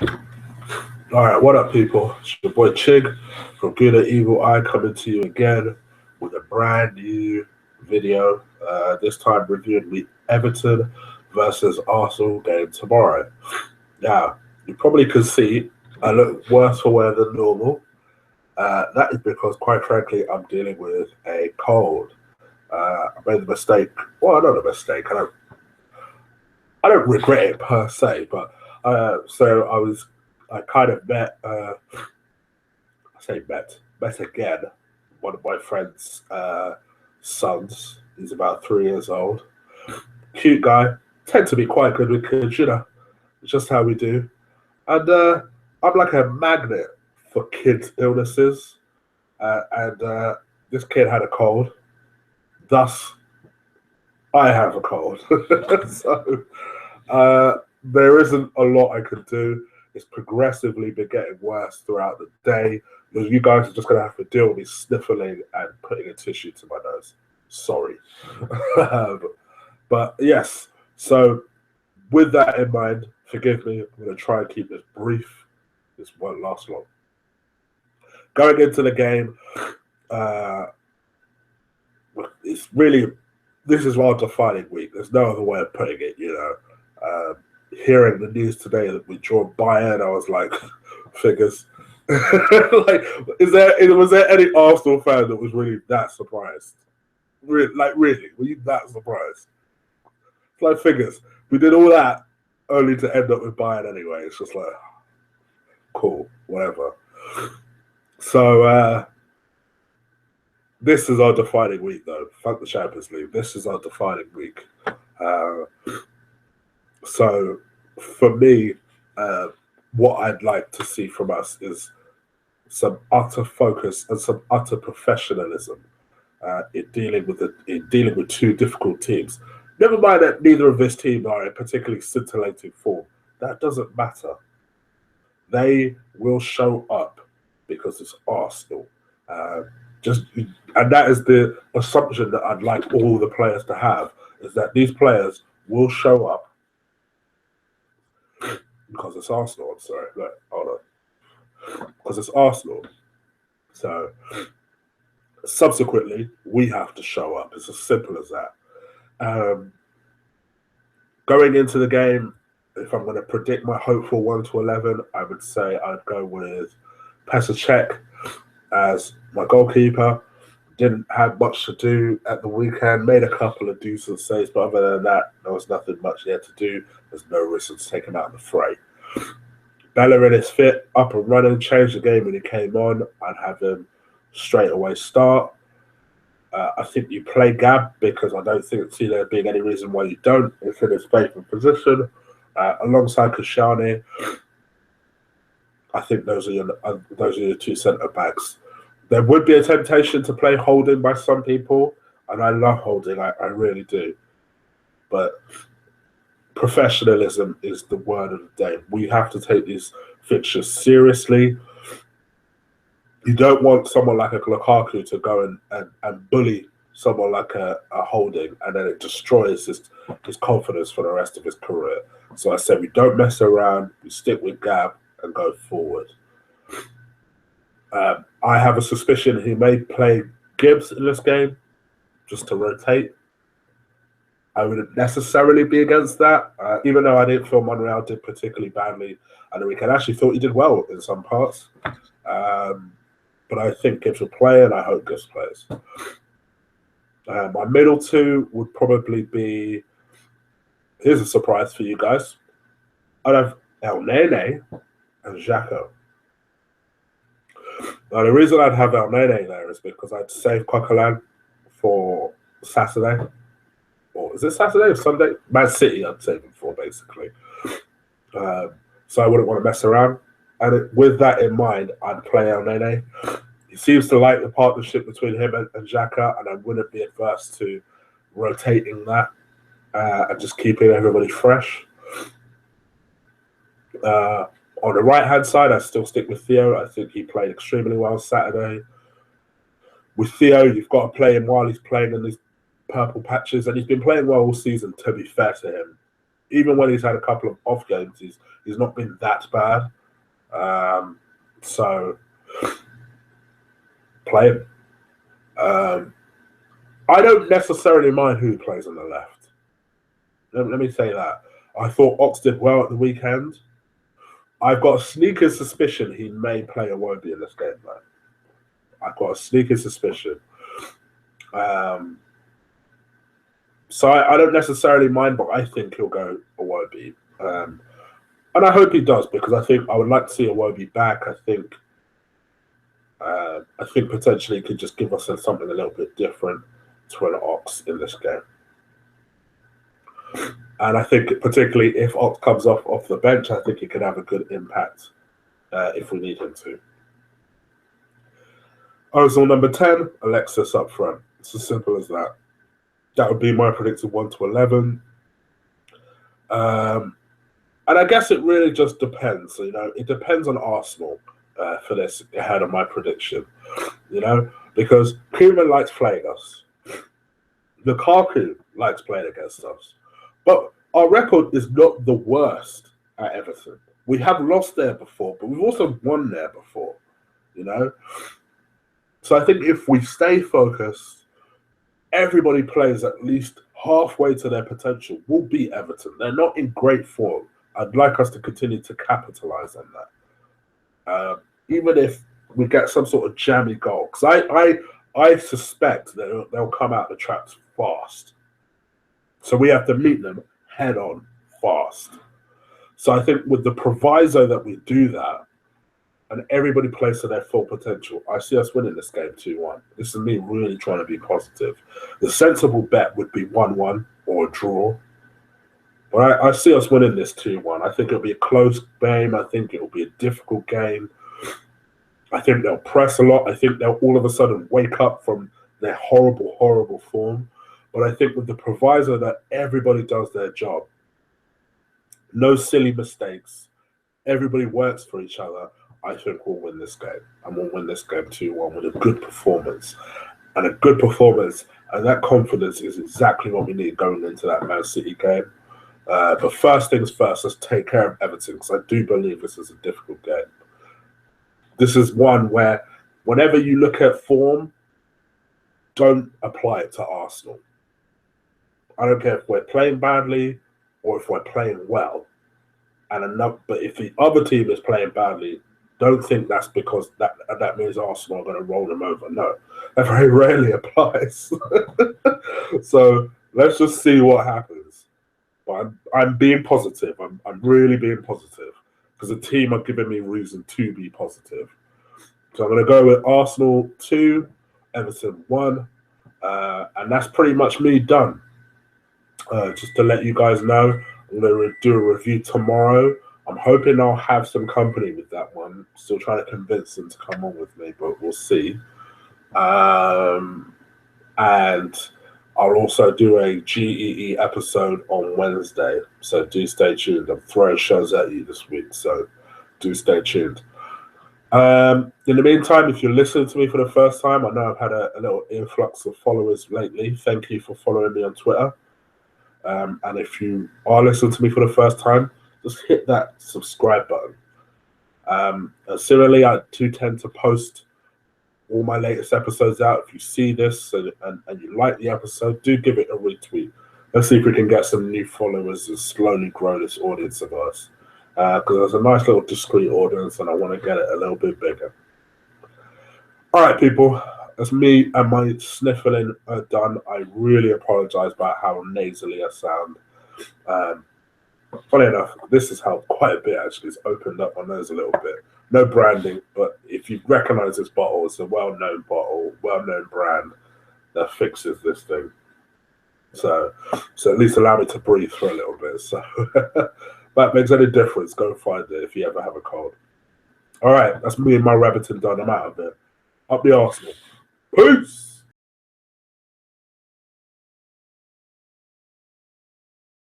All right, what up, people? It's your boy Chig from Gooner Evil Eye coming to you again with a brand new video. This time reviewing the Everton versus Arsenal game tomorrow. Now, you probably could see I look worse for wear than normal. That is because, quite frankly, I'm dealing with a cold. I made a mistake. Well, not a mistake. I don't regret it per se, but I kind of met. Met again one of my friend's sons. He's about 3 years old. Cute guy. Tend to be quite good with kids, It's just how we do. And I'm like a magnet for kids' illnesses. And this kid had a cold. Thus, I have a cold. So there isn't a lot I could do. It's progressively been getting worse throughout the day. You guys are just going to have to deal with me sniffling and putting a tissue to my nose. Sorry. But yes, so with that in mind, forgive me. I'm going to try and keep this brief. This won't last long. Going into the game, it's really, this is our defining week. There's no other way of putting it, hearing the news today that we draw Bayern, I was like, figures. Like, was there any Arsenal fan that was really that surprised? Really, were you that surprised? It's like, figures. We did all that only to end up with Bayern anyway. It's just like, cool, whatever. So this is our defining week, though. Fuck the Champions League. This is our defining week. So for me, what I'd like to see from us is some utter focus and some utter professionalism in dealing with two difficult teams. Never mind that neither of this team are in particularly scintillating form. That doesn't matter. They will show up because it's Arsenal. And that is the assumption that I'd like all the players to have, is that these players will show up because it's Arsenal. I'm sorry, look, hold on. Because it's Arsenal. So subsequently, we have to show up. It's as simple as that. Going into the game, if I'm going to predict my hopeful 1 to 11, I would say I'd go with Pesacek as my goalkeeper. Didn't have much to do at the weekend. Made a couple of decent saves, but other than that, there was nothing much there to do. There's no risks taken out of the fray. Bellerin is fit, up and running, changed the game when he came on. I'd have him straight away start. I think you play Gab because I don't see there being any reason why you don't. It's in his favourite position. Alongside Koscielny, I think those are your two centre backs. There would be a temptation to play Holding by some people, and I love Holding, I really do. But professionalism is the word of the day. We have to take these fixtures seriously. You don't want someone like a Lukaku to go and bully someone like a Holding, and then it destroys his confidence for the rest of his career. So I said we don't mess around, we stick with Gab and go forward. I have a suspicion he may play Gibbs in this game just to rotate. I wouldn't necessarily be against that, even though I didn't feel Monreal did particularly badly on the weekend. I actually thought he did well in some parts. But I think Gibbs will play, and I hope Gibbs plays. My middle two would probably be, here's a surprise for you guys. I'd have El Nene and Xhaka. Now, the reason I'd have El Nene there is because I'd save Coquelin for Saturday. Or is it Saturday or Sunday? Man City I'd save him for, basically. So I wouldn't want to mess around. And with that in mind, I'd play El Nene. He seems to like the partnership between him and Xhaka, and I wouldn't be adverse to rotating that and just keeping everybody fresh. On the right-hand side, I still stick with Theo. I think he played extremely well Saturday. With Theo, you've got to play him while he's playing in these purple patches, and he's been playing well all season, to be fair to him. even when he's had a couple of off games, he's not been that bad. So play him. I don't necessarily mind who plays on the left. Let me say that. I thought Ox did well at the weekend. I've got a sneaking suspicion he may play Iwobi in this game, man. I've got a sneaking suspicion. So I don't necessarily mind, but I think he'll go Iwobi. And I hope he does, because I think I would like to see Iwobi back. I think potentially he could just give us something a little bit different to an Ox in this game. And I think particularly if Ox comes off the bench, I think he could have a good impact if we need him to. Arsenal number 10, Alexis up front. It's as simple as that. That would be my predicted 1 to 11. And I guess it really just depends. It depends on Arsenal for this ahead of my prediction. Because Koeman likes playing us. Lukaku likes playing against us. But our record is not the worst at Everton. We have lost there before, but we've also won there before, So I think if we stay focused, everybody plays at least halfway to their potential, we'll beat Everton. They're not in great form. I'd like us to continue to capitalize on that. Even if we get some sort of jammy goal, because I suspect that they'll come out the traps fast. So we have to meet them head on fast. So I think with the proviso that we do that and everybody plays to their full potential, I see us winning this game 2-1. This is me really trying to be positive. The sensible bet would be 1-1 or a draw. But I see us winning this 2-1. I think it'll be a close game. I think it'll be a difficult game. I think they'll press a lot. I think they'll all of a sudden wake up from their horrible, horrible form. But I think with the proviso that everybody does their job, no silly mistakes, everybody works for each other, I think we'll win this game. And we'll win this game 2-1 with a good performance. And a good performance, and that confidence is exactly what we need going into that Man City game. But first things first, let's take care of Everton, because I do believe this is a difficult game. This is one where whenever you look at form, don't apply it to Arsenal. I don't care if we're playing badly or if we're playing well. But if the other team is playing badly, don't think that's because that means Arsenal are going to roll them over. No, that very rarely applies. So let's just see what happens. But I'm being positive. I'm really being positive, because the team are giving me reason to be positive. So I'm going to go with Arsenal 2, Everton 1, and that's pretty much me done. Just to let you guys know, I'm going to do a review tomorrow. I'm hoping I'll have some company with that one. Still trying to convince them to come on with me, but we'll see. And I'll also do a GEE episode on Wednesday, so do stay tuned. I'm throwing shows at you this week, so do stay tuned. In the meantime, if you're listening to me for the first time, I know I've had a little influx of followers lately. Thank you for following me on Twitter. And if you are listening to me for the first time, just hit that subscribe button. Similarly, I do tend to post all my latest episodes out. If you see this and you like the episode, do give it a retweet. Let's see if we can get some new followers and slowly grow this audience of ours. Because there's a nice little discreet audience and I want to get it a little bit bigger. All right, people. That's me and my sniffling done. I really apologize about how nasally I sound. Funny enough, this has helped quite a bit, actually. It's opened up my nose a little bit. No branding, but if you recognize this bottle, it's a well-known bottle, well-known brand that fixes this thing. So at least allow me to breathe for a little bit. So if that makes any difference, go find it if you ever have a cold. All right, that's me and my rabbiting done. I'm out of it. Up the Arsenal. Peace!